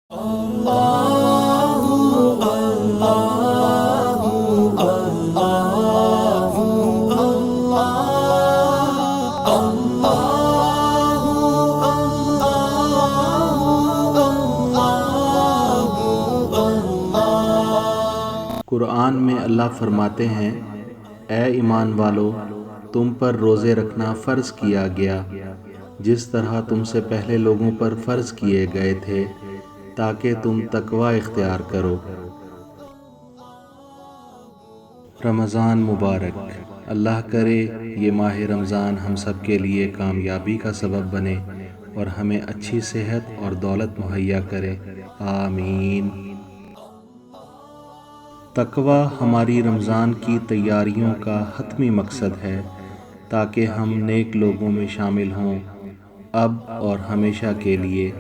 قرآن میں اللہ فرماتے ہیں، اے ایمان والو، تم پر روزے رکھنا فرض کیا گیا جس طرح تم سے پہلے لوگوں پر فرض کیے گئے تھے تاکہ تم تقوی اختیار کرو۔ رمضان مبارک۔ اللہ کرے یہ ماہ رمضان ہم سب کے لیے کامیابی کا سبب بنے اور ہمیں اچھی صحت اور دولت مہیا کرے، آمین۔ تقوی ہماری رمضان کی تیاریوں کا حتمی مقصد ہے تاکہ ہم نیک لوگوں میں شامل ہوں، اب اور ہمیشہ کے لیے۔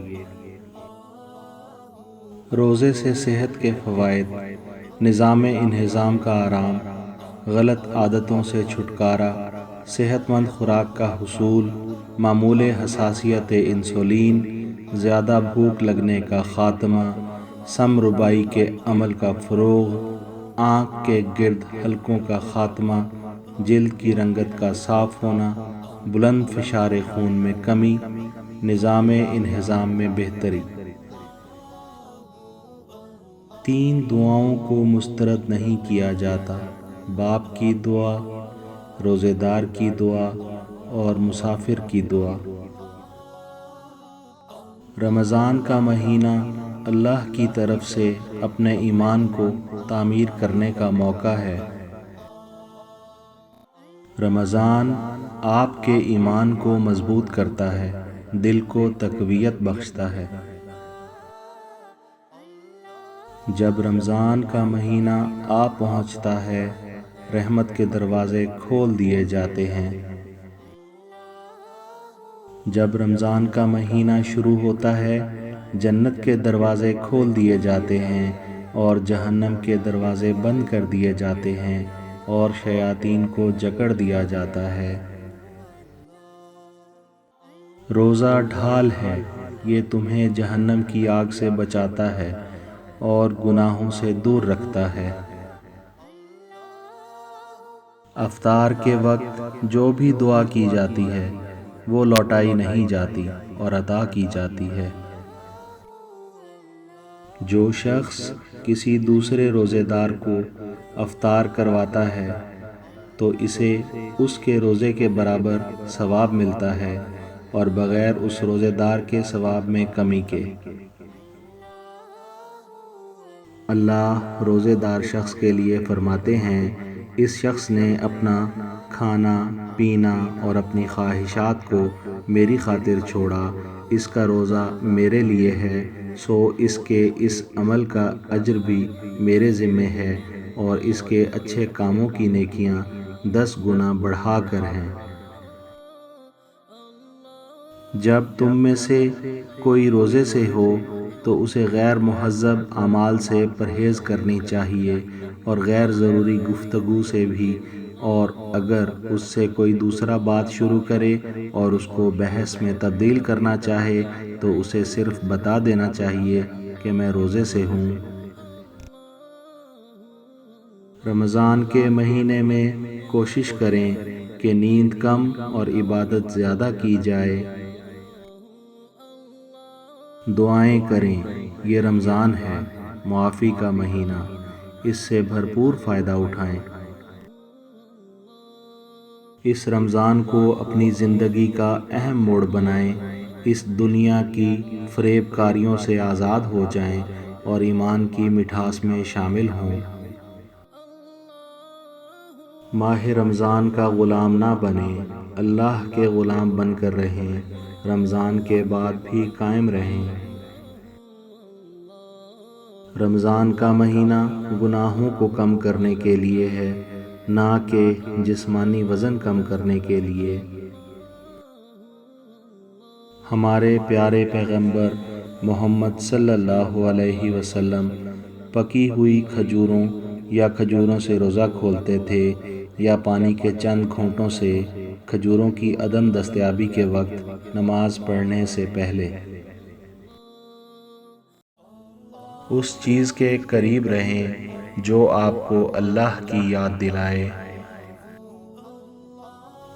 روزے سے صحت کے فوائد: نظام انہضام کا آرام، غلط عادتوں سے چھٹکارا، صحت مند خوراک کا حصول، معمول حساسیت انسولین، زیادہ بھوک لگنے کا خاتمہ، سم ربائی کے عمل کا فروغ، آنکھ کے گرد حلقوں کا خاتمہ، جلد کی رنگت کا صاف ہونا، بلند فشار خون میں کمی، نظام انہضام میں بہتری۔ 3 دعاؤں کو مسترد نہیں کیا جاتا: باپ کی دعا، روزے دار کی دعا اور مسافر کی دعا۔ رمضان کا مہینہ اللہ کی طرف سے اپنے ایمان کو تعمیر کرنے کا موقع ہے۔ رمضان آپ کے ایمان کو مضبوط کرتا ہے، دل کو تقویت بخشتا ہے۔ جب رمضان کا مہینہ آ پہنچتا ہے، رحمت کے دروازے کھول دیے جاتے ہیں۔ جب رمضان کا مہینہ شروع ہوتا ہے، جنت کے دروازے کھول دیے جاتے ہیں اور جہنم کے دروازے بند کر دیے جاتے ہیں اور شیاطین کو جکڑ دیا جاتا ہے۔ روزہ ڈھال ہے، یہ تمہیں جہنم کی آگ سے بچاتا ہے اور گناہوں سے دور رکھتا ہے۔ افطار کے وقت جو بھی دعا کی جاتی ہے وہ لوٹائی نہیں جاتی اور عطا کی جاتی ہے۔ جو شخص کسی دوسرے روزے دار کو افطار کرواتا ہے تو اسے اس کے روزے کے برابر ثواب ملتا ہے اور بغیر اس روزے دار کے ثواب میں کمی کے۔ اللہ روزے دار شخص کے لیے فرماتے ہیں، اس شخص نے اپنا کھانا پینا اور اپنی خواہشات کو میری خاطر چھوڑا، اس کا روزہ میرے لیے ہے، سو اس کے اس عمل کا اجر بھی میرے ذمہ ہے اور اس کے اچھے کاموں کی نیکیاں 10 گنا بڑھا کر ہیں۔ جب تم میں سے کوئی روزے سے ہو تو اسے غیر مہذب اعمال سے پرہیز کرنی چاہیے اور غیر ضروری گفتگو سے بھی، اور اگر اس سے کوئی دوسرا بات شروع کرے اور اس کو بحث میں تبدیل کرنا چاہے تو اسے صرف بتا دینا چاہیے کہ میں روزے سے ہوں۔ رمضان کے مہینے میں کوشش کریں کہ نیند کم اور عبادت زیادہ کی جائے۔ دعائیں کریں، یہ رمضان ہے، معافی کا مہینہ، اس سے بھرپور فائدہ اٹھائیں۔ اس رمضان کو اپنی زندگی کا اہم موڑ بنائیں، اس دنیا کی فریب کاریوں سے آزاد ہو جائیں اور ایمان کی مٹھاس میں شامل ہوں۔ ماہ رمضان کا غلام نہ بنیں، اللہ کے غلام بن کر رہیں، رمضان کے بعد بھی قائم رہیں۔ رمضان کا مہینہ گناہوں کو کم کرنے کے لیے ہے، نہ کہ جسمانی وزن کم کرنے کے لیے۔ ہمارے پیارے پیغمبر محمد صلی اللہ علیہ وسلم پکی ہوئی کھجوروں یا کھجوروں سے روزہ کھولتے تھے یا پانی کے چند گھونٹوں سے کھجوروں کی عدم دستیابی کے وقت نماز پڑھنے سے پہلے۔ اس چیز کے قریب رہیں جو آپ کو اللہ کی یاد دلائے۔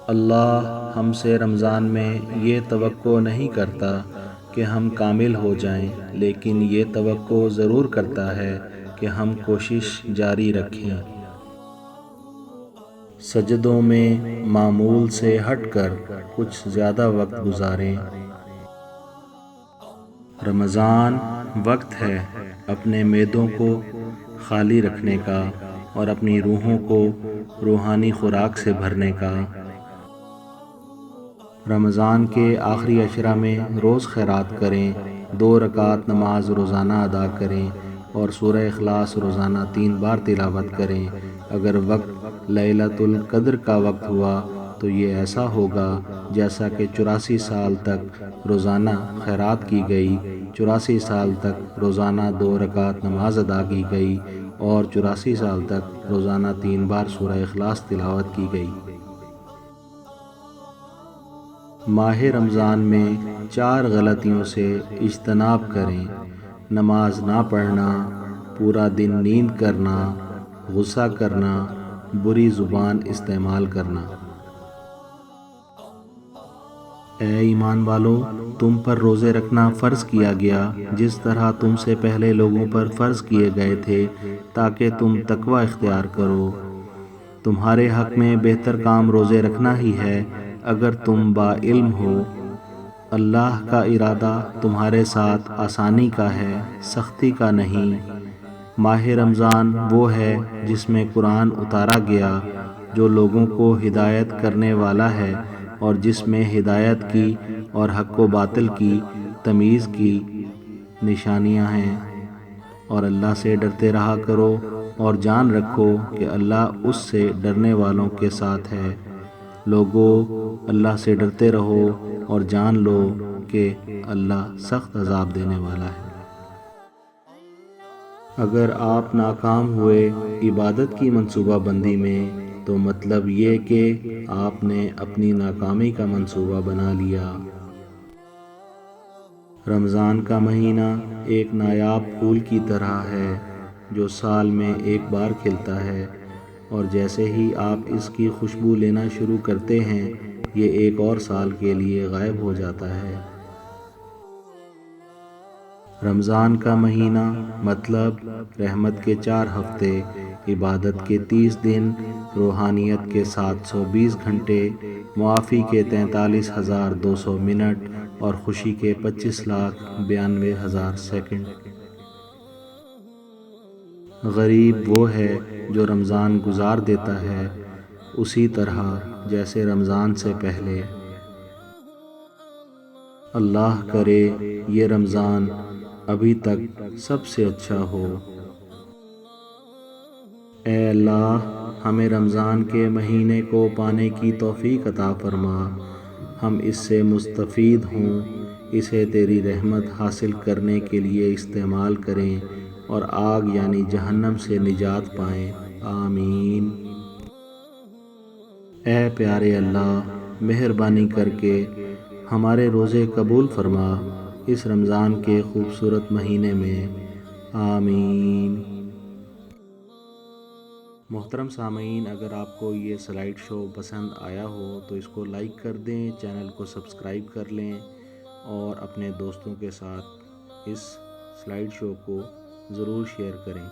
اللہ ہم سے رمضان میں یہ توقع نہیں کرتا کہ ہم کامل ہو جائیں، لیکن یہ توقع ضرور کرتا ہے کہ ہم کوشش جاری رکھیں، سجدوں میں معمول سے ہٹ کر کچھ زیادہ وقت گزاریں۔ رمضان وقت ہے اپنے معدوں کو خالی رکھنے کا اور اپنی روحوں کو روحانی خوراک سے بھرنے کا۔ رمضان کے آخری عشرہ میں روز خیرات کریں، 2 رکعت نماز روزانہ ادا کریں اور سورہ اخلاص روزانہ 3 بار تلاوت کریں۔ اگر وقت لیلۃ القدر کا وقت ہوا تو یہ ایسا ہوگا جیسا کہ 84 سال تک روزانہ خیرات کی گئی، 84 سال تک روزانہ 2 رکعت نماز ادا کی گئی اور 84 سال تک روزانہ 3 بار سورہ اخلاص تلاوت کی گئی۔ ماہ رمضان میں 4 غلطیوں سے اجتناب کریں: نماز نہ پڑھنا، پورا دن نیند کرنا، غصہ کرنا، بری زبان استعمال کرنا۔ اے ایمان والو، تم پر روزے رکھنا فرض کیا گیا جس طرح تم سے پہلے لوگوں پر فرض کیے گئے تھے تاکہ تم تقوی اختیار کرو۔ تمہارے حق میں بہتر کام روزے رکھنا ہی ہے اگر تم با علم ہو۔ اللہ کا ارادہ تمہارے ساتھ آسانی کا ہے، سختی کا نہیں۔ ماہ رمضان وہ ہے جس میں قرآن اتارا گیا، جو لوگوں کو ہدایت کرنے والا ہے اور جس میں ہدایت کی اور حق و باطل کی تمیز کی نشانیاں ہیں۔ اور اللہ سے ڈرتے رہا کرو اور جان رکھو کہ اللہ اس سے ڈرنے والوں کے ساتھ ہے۔ لوگو، اللہ سے ڈرتے رہو اور جان لو کہ اللہ سخت عذاب دینے والا ہے۔ اگر آپ ناکام ہوئے عبادت کی منصوبہ بندی میں تو مطلب یہ کہ آپ نے اپنی ناکامی کا منصوبہ بنا لیا۔ رمضان کا مہینہ ایک نایاب پھول کی طرح ہے جو سال میں ایک بار کھلتا ہے، اور جیسے ہی آپ اس کی خوشبو لینا شروع کرتے ہیں یہ ایک اور سال کے لیے غائب ہو جاتا ہے۔ رمضان کا مہینہ مطلب رحمت کے 4 ہفتے، عبادت کے 30 دن، روحانیت کے 720 گھنٹے، معافی کے 43,200 منٹ اور خوشی کے 25,92,000 سیکنڈ۔ غریب وہ ہے جو رمضان گزار دیتا ہے اسی طرح جیسے رمضان سے پہلے۔ اللہ کرے یہ رمضان ابھی تک سب سے اچھا ہو۔ اے اللہ، ہمیں رمضان کے مہینے کو پانے کی توفیق عطا فرما، ہم اس سے مستفید ہوں، اسے تیری رحمت حاصل کرنے کے لیے استعمال کریں اور آگ یعنی جہنم سے نجات پائیں، آمین۔ اے پیارے اللہ، مہربانی کر کے ہمارے روزے قبول فرما اس رمضان کے خوبصورت مہینے میں، آمین۔ محترم سامعین، اگر آپ کو یہ سلائیڈ شو پسند آیا ہو تو اس کو لائک کر دیں، چینل کو سبسکرائب کر لیں اور اپنے دوستوں کے ساتھ اس سلائیڈ شو کو ضرور شیئر کریں۔